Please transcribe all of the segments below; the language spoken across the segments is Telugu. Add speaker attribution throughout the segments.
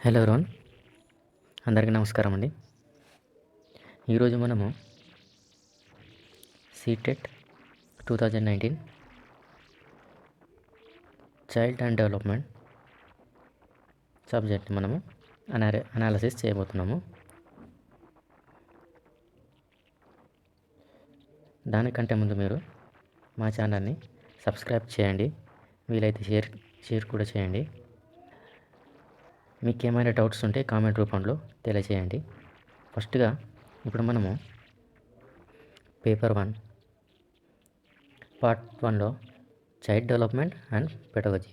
Speaker 1: హలో ఎవరోన్, అందరికీ నమస్కారం అండి. ఈరోజు మనము CTET 2019 child and development subject మనము అనాలిసిస్ చేయబోతున్నాము. దానికంటే ముందు మీరు మా ఛానల్ని సబ్స్క్రైబ్ చేయండి, వీలైతే షేర్ కూడా చేయండి. మీకు ఏమైనా డౌట్స్ ఉంటే కామెంట్ రూపంలో తెలియజేయండి. ఫస్ట్గా ఇప్పుడు మనము పేపర్ 1 పార్ట్ 1లో child development and pedagogy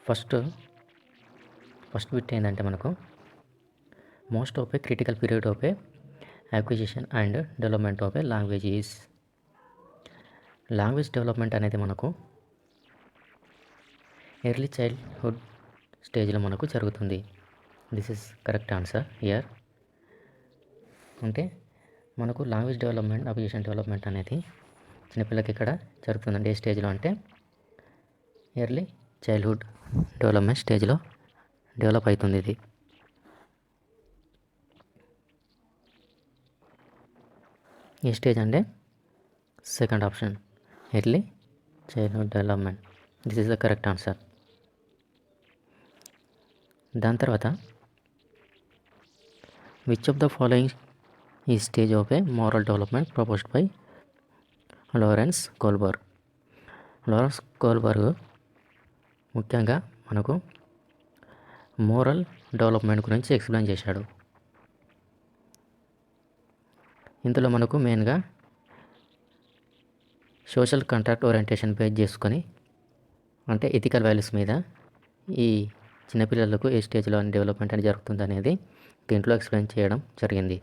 Speaker 1: first bit ఏంటంటే మనకు most of a critical period of a acquisition and development of a language is. Language development అనేది మనకు ఎర్లీ చైల్డ్హుడ్ స్టేజ్లో మనకు జరుగుతుంది. This is correct answer here. అంటే మనకు లాంగ్వేజ్ డెవలప్మెంట్, అక్విజిషన్ డెవలప్మెంట్ అనేది చిన్నపిల్లకి ఇక్కడ జరుగుతుందండి. ఏ స్టేజ్లో అంటే ఎర్లీ చైల్డ్హుడ్ డెవలప్మెంట్ స్టేజ్లో డెవలప్ అవుతుంది ఇది. ఏ స్టేజ్ అంటే second option, early childhood development. This is the correct answer. దాని తర్వాత విచ్ ఆఫ్ ద ఫాలోయింగ్ ఈ stage of a moral development proposed by Lawrence Kohlberg. Lawrence Kohlberg ముఖ్యంగా మనకు మోరల్ డెవలప్మెంట్ గురించి ఎక్స్ప్లెయిన్ చేశాడు. ఇందులో మనకు మెయిన్గా సోషల్ కాంట్రాక్ట్ ఓరియంటేషన్ బేస్ చేసుకొని, అంటే ఎథికల్ వాల్యూస్ మీద ఈ చిన్నపిల్లలకు ఏ స్టేజ్లో డెవలప్మెంట్ అనేది జరుగుతుంది అనేది దీంట్లో ఎక్స్ప్లెయిన్ చేయడం జరిగింది.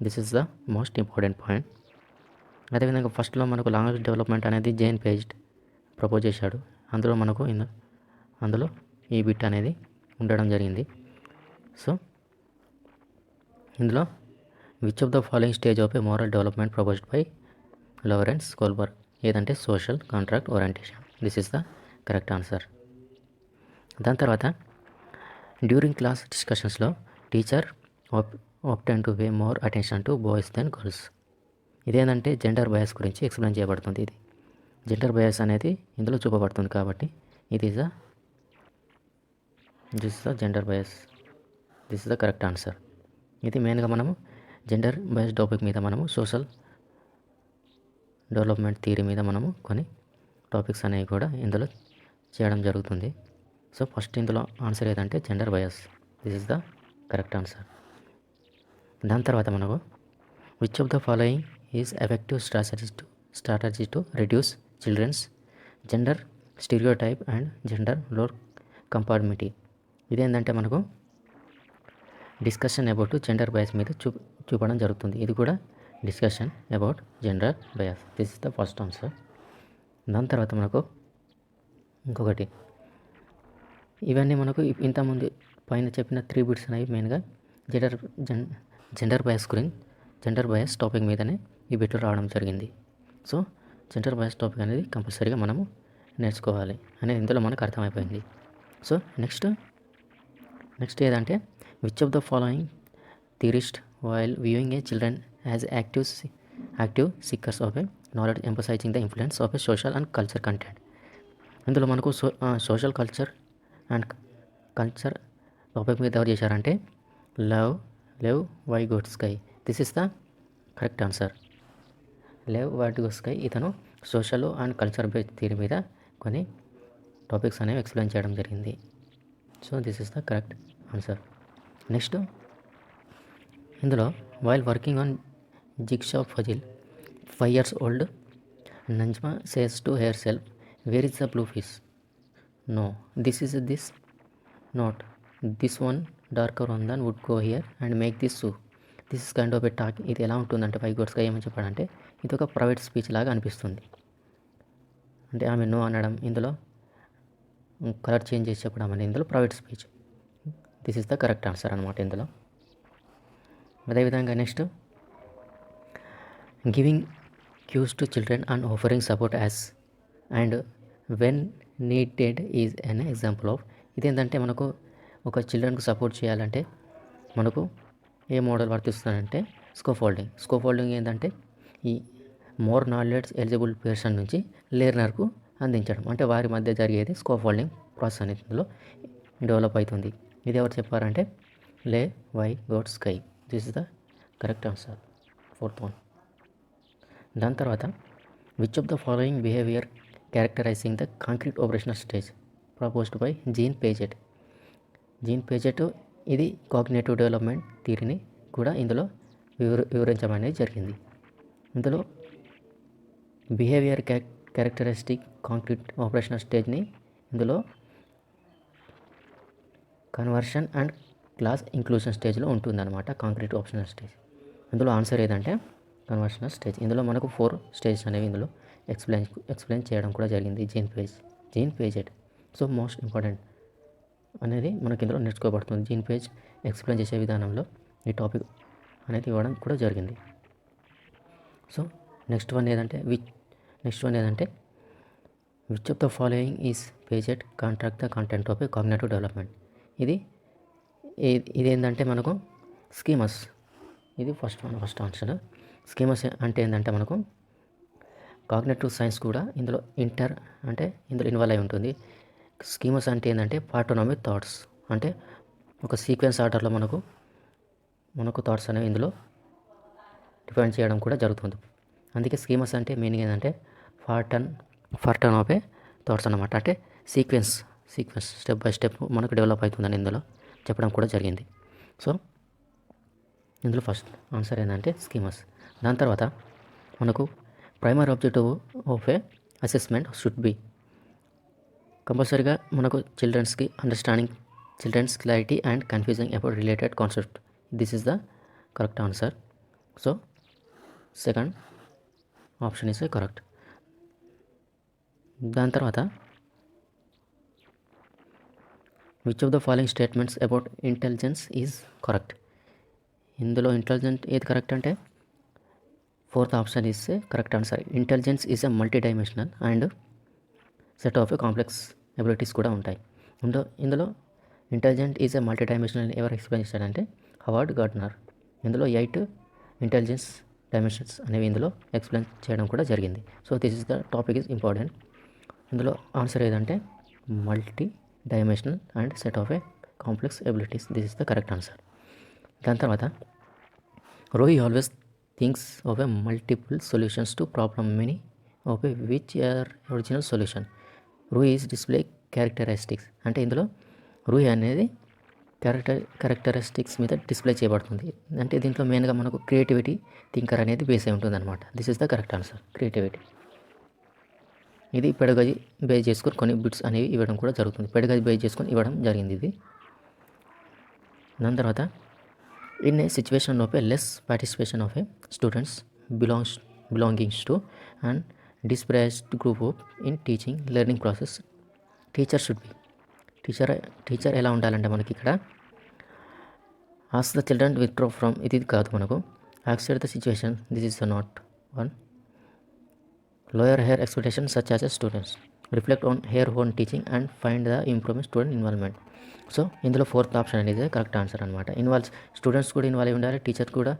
Speaker 1: This is the most important point. అదేవిధంగా ఫస్ట్లో మనకు లాంగ్వేజ్ డెవలప్మెంట్ అనేది జేన్ పేజ్ ప్రపోజ్ చేశాడు. అందులో ఈ బిట్ అనేది ఉండడం జరిగింది. సో ఇందులో which of the following stage of a moral development proposed by Lawrence Kohlberg ఏదంటే social contract orientation. This is the correct answer. దాని తర్వాత డ్యూరింగ్ క్లాస్ డిస్కషన్స్లో teacher often to pay more attention to boys then girls. ఇదేంటంటే జెండర్ బయాస్ గురించి ఎక్స్ప్లెయిన్ చేయబడుతుంది. ఇది జెండర్ బయాస్ అనేది ఇందులో చూపబడుతుంది కాబట్టి this is the gender bias. This is the correct answer. ఇది మెయిన్గా మనము జెండర్ బయాస్ టాపిక్ మీద మనము సోషల్ డెవలప్మెంట్ థియరీ మీద మనము కొన్ని టాపిక్స్ అనేవి కూడా ఇందులో చేయడం జరుగుతుంది. సో ఫస్ట్ ఇందులో ఆన్సర్ ఏదంటే gender bias. This is the correct answer. దాని తర్వాత మనకు which of the following is effective strategy to reduce children's gender stereotype and gender role compartment. ఇదేంటంటే మనకు డిస్కషన్ అబౌట్ జెండర్ బయాస్ మీద చూపడం జరుగుతుంది. ఇది కూడా discussion about gender bias. This is the first answer. దాని తర్వాత మనకు ఇంకొకటి, ఇవన్నీ మనకు ఇంతకుముందు పైన చెప్పిన 3 బిట్స్ అనేవి మెయిన్గా జెండర్ బయాస్ టాపిక్ మీదనే ఈ బిట్లు రావడం జరిగింది. సో జెండర్ బయాస్ టాపిక్ అనేది కంపల్సరీగా మనము నేర్చుకోవాలి అనేది ఇందులో మనకు అర్థమైపోయింది. సో నెక్స్ట్ ఏదంటే which of the following theorist while viewing a children as active seekers of a knowledge emphasizing the influence of a social and culture content. ఇందులో మనకు సోషల్ కల్చర్ టాపిక్ మీద ఎవరు చేశారంటే Lev Vygotsky. This is the correct answer. Lev Vygotsky ఇతను social and culture based theory మీద కొన్ని టాపిక్స్ అనేవి ఎక్స్ప్లెయిన్ చేయడం జరిగింది. So this is the correct answer. Next ఇందులో while working on jigsaw puzzle 5 years old Najma says to herself, where is the blue fish? No, this is this not. This one darker one than would go here and make this soup. This is kind of a talk. ఇది ఎలా ఉంటుందంటే వైగోట్స్గా ఏమని చెప్పాడంటే ఇది ఒక ప్రైవేట్ స్పీచ్ లాగా అనిపిస్తుంది. అంటే ఆమె నో అనడం, ఇందులో కలర్ చేంజ్ చేసి చెప్పడం అనేది ఇందులో private speech. This is the correct answer అనమాట ఇందులో. అదేవిధంగా next giving cues to children and offering support as and when needed is an example of ఇదేంటంటే మనకు ఒక చిల్డ్రన్కి సపోర్ట్ చేయాలంటే మనకు ఏ మోడల్ వర్తిస్తుందంటే స్కోఫోల్డింగ్ ఏంటంటే ఈ మోర్ నాలెడ్జ్ ఎలిజిబుల్ పర్సన్ నుంచి లెర్నర్కు అందించడం, అంటే వారి మధ్య జరిగేది స్కోఫోల్డింగ్ ప్రాసెస్ అనేది ఇందులో డెవలప్ అవుతుంది. ఇది ఎవరు చెప్పారంటే Lev Vygotsky. This is the correct answer, fourth one. దాని తర్వాత which of the following behaviour characterizing the concrete operational stage proposed by Jean Piaget ఇది కాగ్నిటివ్ డెవలప్మెంట్ థియరీని కూడా ఇందులో వివరించడం అనేది జరిగింది. ఇందులో బిహేవియర్ క్యారెక్టరిస్టిక్ కాంక్రీట్ ఆపరేషనల్ స్టేజ్ని ఇందులో కన్వర్షన్ అండ్ క్లాస్ ఇంక్లూషన్ స్టేజ్లో ఉంటుందన్నమాట. కాంక్రీట్ ఆపరేషనల్ స్టేజ్ ఇందులో ఆన్సర్ ఏదంటే కన్వర్షనల్ స్టేజ్. ఇందులో మనకు 4 స్టేజెస్ అనేవి ఇందులో ఎక్స్ప్లెయిన్ చేయడం కూడా జరిగింది Jean Piaget. So most important అనేది మనకి ఇందులో నేర్చుకోబడుతుంది. జీన్ పేజ్ ఎక్స్ప్లెయిన్ చేసే విధానంలో ఈ టాపిక్ అనేది ఇవ్వడం కూడా జరిగింది. సో నెక్స్ట్ వన్ ఏదంటే which of the following is Paget contract the content of A cognitive development. ఇదేంటంటే మనకు స్కీమస్. ఇది ఫస్ట్ ఆన్సర్. స్కీమస్ అంటే ఏంటంటే మనకు కాగ్నిటివ్ సైన్స్ కూడా ఇందులో ఇన్వాల్వ్ అయి ఉంటుంది. స్కీమస్ అంటే ఏంటంటే పార్టోనామిక్ థాట్స్, అంటే ఒక సీక్వెన్స్ ఆర్డర్లో మనకు థాట్స్ అనేవి ఇందులో డిఫైన్ చేయడం కూడా జరుగుతుంది. అందుకే స్కీమస్ అంటే మీనింగ్ ఏంటంటే పార్టన్ ఆఫ్ ఏ థాట్స్ అన్నమాట. అంటే సీక్వెన్స్ స్టెప్ బై స్టెప్ మనకు డెవలప్ అవుతుందని ఇందులో చెప్పడం కూడా జరిగింది. సో ఇందులో ఫస్ట్ ఆన్సర్ ఏంటంటే స్కీమస్. దాని తర్వాత మనకు primary objective of a assessment should be కంపల్సరీగా మనకు చిల్డ్రన్స్కి understanding children's clarity and confusing about related concept. This is the correct answer. So second option is correct. దాని తర్వాత which of the following statements about intelligence is correct. ఇందులో ఇంటెలిజెంట్ ఏది కరెక్ట్ అంటే fourth option is correct answer. Intelligence is a multi dimensional and set of complex abilities కూడా ఉంటాయి. ఇందులో intelligent is a multi dimensional ఎవరు ఎక్స్ప్లెయిన్ చేశాడంటే హవార్డ్ గార్డ్నర్. ఇందులో 8 ఇంటెలిజెన్స్ డైమెన్షన్స్ అనేవి ఇందులో ఎక్స్ప్లెయిన్ చేయడం కూడా జరిగింది. So this is the topic is important. ఇందులో ఆన్సర్ ఏదంటే multi dimensional and set of a complex abilities. This is the correct answer. దాని తర్వాత Rohi always thinks of a multiple solutions to problem many of a which are original solution. Roohi is display characteristics, అంటే ఇందులో రూహి అనేది క్యారెక్టరిస్టిక్స్ మీద డిస్ప్లే చేయబడుతుంది. అంటే దీంట్లో మెయిన్గా మనకు క్రియేటివిటీ థింకర్ అనేది బేస్ అయి ఉంటుంది అనమాట. This is the correct answer, creativity. ఇది పెడగజి బేస్ చేసుకొని కొన్ని బిట్స్ అనేవి ఇవ్వడం కూడా జరుగుతుంది. పెడగజి బేస్ చేసుకొని ఇవ్వడం జరిగింది ఇది. దాని తర్వాత in a situation of a less participation of a students belongings to and disprized group of in teaching learning process teacher should be. Teacher ఎలా ఉండాలంటే మనకి ఇక్కడ ask the children withdraw from ఇది కాదు, మనకు accept the situation. This is the not one. Lower her expectation such as a students reflect on her own teaching and find the improvement student involvement. So ఇందులో ఫోర్త్ ఆప్షన్ అనేది కరెక్ట్ ఆన్సర్ అనమాట. స్టూడెంట్స్ కూడా ఇన్వాల్వ్ అయి ఉండాలి, టీచర్ కూడా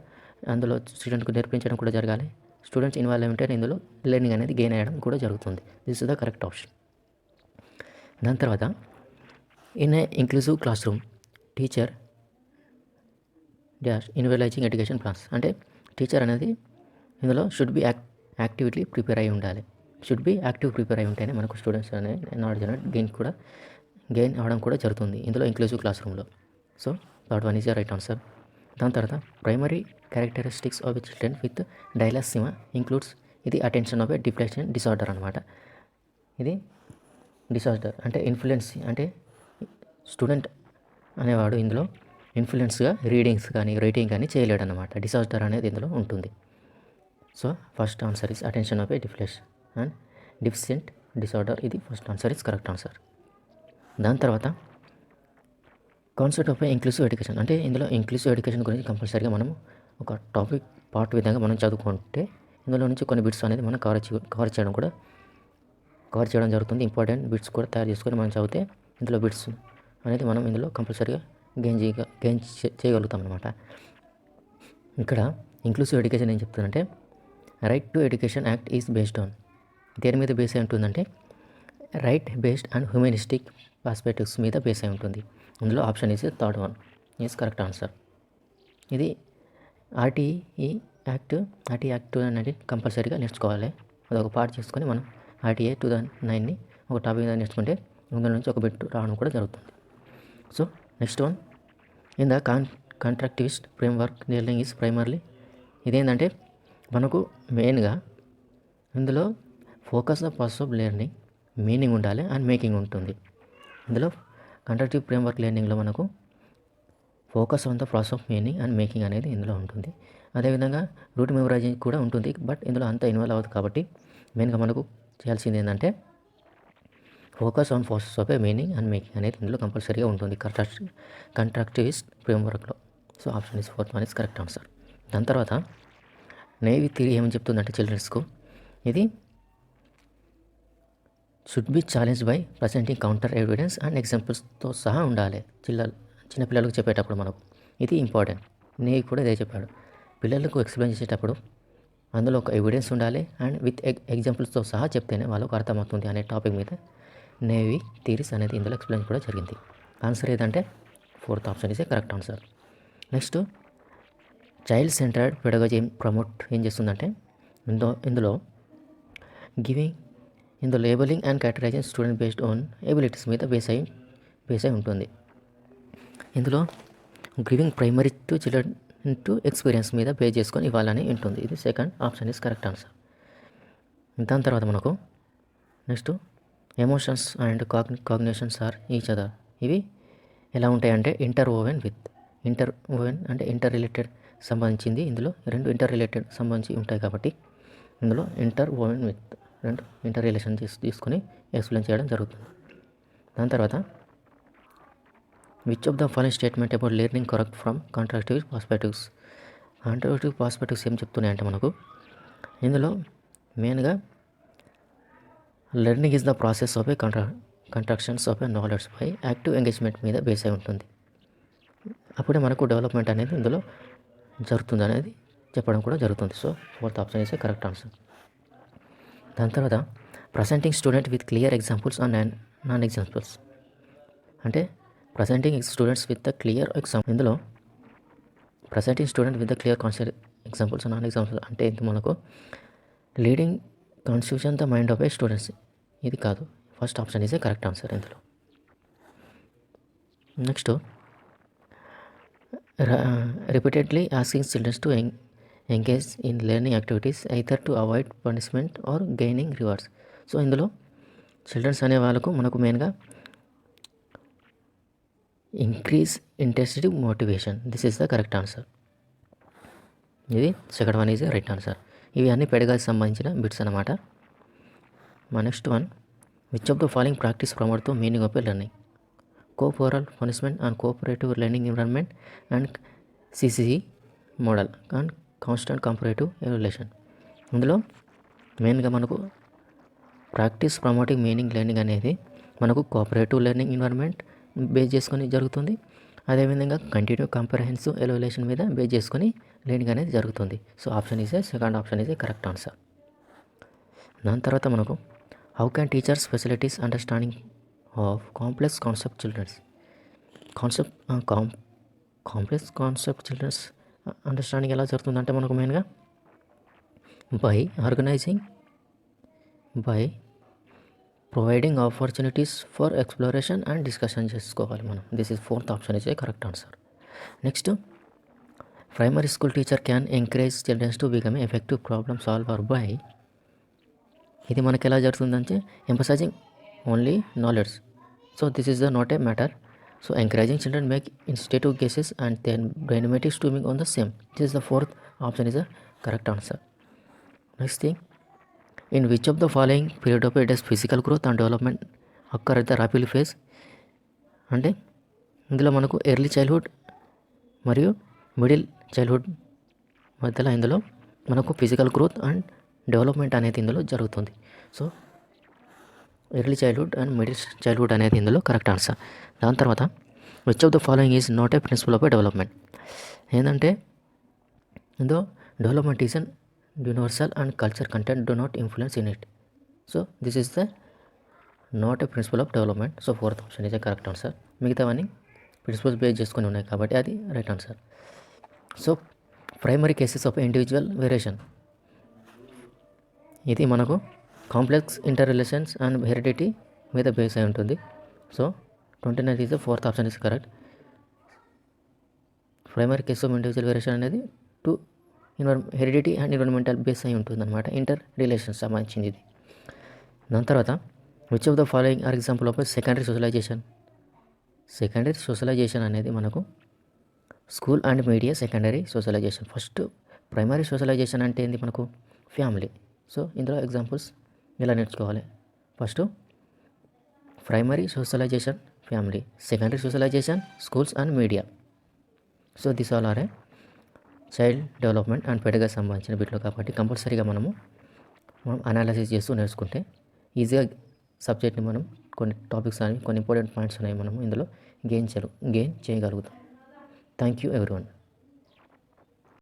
Speaker 1: అందులో స్టూడెంట్కి నేర్పించడం కూడా జరగాలి. స్టూడెంట్స్ ఇన్వాల్వ్ అయి ఉంటే ఇందులో లెర్నింగ్ అనేది గెయిన్ అయ్యడం కూడా జరుగుతుంది. This is the correct option. దాని తర్వాత in a inclusive classroom teacher dash individualizing education plans, అంటే టీచర్ అనేది ఇందులో షుడ్ బి యాక్టివ్లీ ప్రిపేర్ అయి ఉండాలి. షుడ్ బి యాక్టివ్ ప్రిపేర్ అయి ఉంటేనే మనకు స్టూడెంట్స్ అనేది నాలెడ్జ్ అనేది గెయిన్ అవ్వడం కూడా జరుగుతుంది ఇందులో ఇంక్లూజివ్ క్లాస్ రూమ్లో. So third one is the right answer. దాని తర్వాత primary characteristics of a children with డైలాసిమా ఇంక్లూడ్స్ ఇది attention of a deflection disorder అనమాట. ఇది డిసార్డర్ అంటే ఇన్ఫ్లుయెన్స్, అంటే స్టూడెంట్ అనేవాడు ఇందులో ఇన్ఫ్లుయెన్స్గా రీడింగ్స్ కానీ రైటింగ్ కానీ చేయలేడు అనమాట. డిసార్డర్ అనేది ఇందులో ఉంటుంది. So first answer is attention of a deflection and deficient disorder. ఇది first answer is correct answer. దాని తర్వాత కాన్సెప్ట్ ఆఫ్ ఇంక్లూసివ్ ఎడ్యుకేషన్, అంటే ఇందులో ఇంక్లూసివ్ ఎడ్యుకేషన్ గురించి కంపల్సరీగా మనం ఒక టాపిక్ పార్ట్ విధంగా మనం చదువుకుంటే ఇందులో నుంచి కొన్ని బిట్స్ అనేది మనం కవర్ చేయడం జరుగుతుంది. ఇంపార్టెంట్ బిట్స్ కూడా తయారు చేసుకొని మనం చదివితే ఇందులో బిట్స్ అనేది మనం ఇందులో కంపల్సరీగా గెయిన్ చేయగలుగుతాం అనమాట. ఇక్కడ ఇంక్లూసివ్ ఎడ్యుకేషన్ ఏం చెప్తుందంటే right to education act is based on దేని మీద బేస్ అయి ఉంటుందంటే right based and humanistic perspectives మీద బేస్ అయి ఉంటుంది. ఇందులో option is third one is correct answer. ఇది ఆర్టీఈ యాక్ట్ అనేది కంపల్సరీగా నేర్చుకోవాలి. అది ఒక పార్ట్ చేసుకొని మనం RTA 2009ని ఒక టాపిక్ మీద నేర్చుకుంటే అందులో నుంచి ఒక బిట్ రావడం కూడా జరుగుతుంది. So next one in the contractivist framework learning is primarily ఇదేంటంటే మనకు మెయిన్గా ఇందులో focus the process of learning meaning ఉండాలి అండ్ మేకింగ్ ఉంటుంది. ఇందులో కాంట్రాక్టివ్ ఫ్రేమ్వర్క్ లెర్నింగ్లో మనకు focus on the process of meaning and making అనేది ఇందులో ఉంటుంది. అదేవిధంగా రూట్ మెమరైజింగ్ కూడా ఉంటుంది, బట్ ఇందులో అంత ఇన్వాల్వ్ అవ్వదు. కాబట్టి మెయిన్గా మనకు చేయాల్సింది ఏంటంటే focus on process of a meaning and making అనేది ఇందులో కంపల్సరీగా ఉంటుంది కాంట్రాక్టివిస్ట్ ఫ్రేమ్వర్క్లో. So option is fourth one is correct answer. దాని తర్వాత నేవీ థియరీ ఏమని చెప్తుందంటే చిల్డ్రన్స్కు ఇది should be challenge by presenting counter evidence and ఎగ్జాంపుల్స్తో సహా ఉండాలి. చిన్నపిల్లలకు చెప్పేటప్పుడు మనకు ఇది ఇంపార్టెంట్. నేవీ కూడా ఇదే చెప్పాడు. పిల్లలకు ఎక్స్ప్లెయిన్ చేసేటప్పుడు అందులో ఒక ఎవిడెన్స్ ఉండాలి అండ్ విత్ ఎగ్జాంపుల్స్తో సహా చెప్తేనే వాళ్ళకు అర్థమవుతుంది అనే టాపిక్ మీద నేవీ థియరీస్ అనేది ఇందులో ఎక్స్ప్లెయిన్ కూడా జరిగింది. ఆన్సర్ ఏదంటే fourth option is a correct answer. Next child centered pedagogy ఏం చేస్తుందంటే ఇందులో labeling and categorizing student based on abilities మీద బేస్ అయి ఉంటుంది. ఇందులో giving primary to children to experience మీద బేస్ చేసుకొని ఇవ్వాలని ఉంటుంది. ఇది second option is correct answer. దాని తర్వాత మనకు next emotions and cognitions are each other. ఇవి ఎలా ఉంటాయంటే ఇంటర్ ఓవెన్ అంటే ఇంటర్ రిలేటెడ్ సంబంధించింది. ఇందులో రెండు ఇంటర్ రిలేటెడ్ సంబంధించి ఉంటాయి కాబట్టి ఇందులో ఇంటర్ ఓవెన్ విత్ రెండు ఇంటర్ రిలేషన్ తీసుకొని ఎక్స్ప్లెయిన్ చేయడం జరుగుతుంది. దాని తర్వాత which of the following statement about learning correct from contractive perspectives. Contractive perspectives ఏం చెప్తున్నాయంటే మనకు ఇందులో మెయిన్గా learning is the process of a contractions of a knowledge by active engagement మీద బేస్ అయి ఉంటుంది. అప్పుడే మనకు డెవలప్మెంట్ అనేది ఇందులో జరుగుతుంది అనేది చెప్పడం కూడా జరుగుతుంది. So fourth option is a correct answer. దాని తర్వాత presenting student with clear examples and non examples అంటే presenting students with the clear ఇందులో presenting student with the clear concept examples non examples అంటే ఇది మనకు leading confusion the mind of a students ఇది కాదు. First option is A correct answer ఇందులో. Next repeatedly asking childrens to engage in learning activities either to avoid punishment are gaining rewards. So ఇందులో చిల్డ్రన్స్ అనే వాళ్ళకు మనకు మెయిన్గా increase intensity motivation this is the correct answer. ఇది second one is right answer. ఇవి అన్ని పెడగాకి సంబంధించిన బిట్స్ అన్నమాట. మా next one which of the following practice promote the meaning of a learning. Cooperative punishment and cooperative learning environment and CCE model and constant comparative evaluation. ఇందులో మెయిన్గా మనకు ప్రాక్టీస్ ప్రమోటింగ్ మీనింగ్ లెర్నింగ్ అనేది మనకు కోఆపరేటివ్ లెర్నింగ్ ఎన్విరాన్మెంట్ బేస్ చేసుకొని జరుగుతుంది. అదేవిధంగా కంటిన్యూ కాంప్రహెన్సివ్ ఎవాల్యుయేషన్ మీద బేస్ చేసుకొని లెర్నింగ్ అనేది జరుగుతుంది. So option is A second option is A correct answer. దాని తర్వాత మనకు how can teachers facilities understanding of complex concept childrens. Complex concept childrens understanding ఎలా జరుగుతుందంటే మనకు మెయిన్గా by providing opportunities for exploration and discussion చేసుకోవాలి మనం. This is fourth option is A correct answer. Next primary school teacher can encourage childrens to become effective problem solver by. ఇది మనకి ఎలా జరుగుతుందంటే emphasizing only knowledge. So this is the not a matter. So encouraging children make intuitive guesses and then brainstorming swimming on the same. This is the fourth option is the correct answer. Next thing in which of the following period of it does physical growth and development occur at the rapid phase. అంటే ఇందులో మనకు ఎర్లీ చైల్డ్హుడ్ మరియు మిడిల్ చైల్డ్హుడ్ మధ్యలో ఇందులో మనకు ఫిజికల్ గ్రోత్ అండ్ డెవలప్మెంట్ అనేది ఇందులో జరుగుతుంది. So early childhood and middle childhood అనేది ఇందులో కరెక్ట్ ఆన్సర్. దాని తర్వాత which of the following is not a principle of a development. ఏంటంటే ఇందులో development is an universal and culture content do not influence in it. So this is the not a principle of development. So fourth option is A correct answer. మిగతావన్నీ ప్రిన్సిపల్స్ బేస్ చేసుకొని ఉన్నాయి కాబట్టి అది right answer. So primary cases of individual variation, ఇది మనకు complex interrelations and heredity మీద బేస్ అయి ఉంటుంది. So 29 is the fourth option is correct. Primary case of individual variation అనేది to heredity and environmental base అయి ఉంటుంది అనమాట, ఇంటర్ రిలేషన్స్ సంబంధించింది ఇది. దాని తర్వాత which of the following are example of secondary socialization. Secondary socialization అనేది మనకు school and media secondary socialization. First primary socialization అంటే ఏంది మనకు ఫ్యామిలీ. సో ఇందులో ఎగ్జాంపుల్స్ ఇలా నేర్చుకోవాలి. First primary socialization family, secondary socialization schools and media. So this all are a child development and pedagogy సంబంధించిన బిట్లు కాబట్టి కంపల్సరీగా మనం అనాలిసిస్ చేస్తూ నేర్చుకుంటే ఈజీగా సబ్జెక్ట్ని మనం కొన్ని టాపిక్స్ అని కొన్ని ఇంపార్టెంట్ పాయింట్స్ అనేవి మనం ఇందులో గెయిన్ చేయగలుగుతాం. Thank you everyone.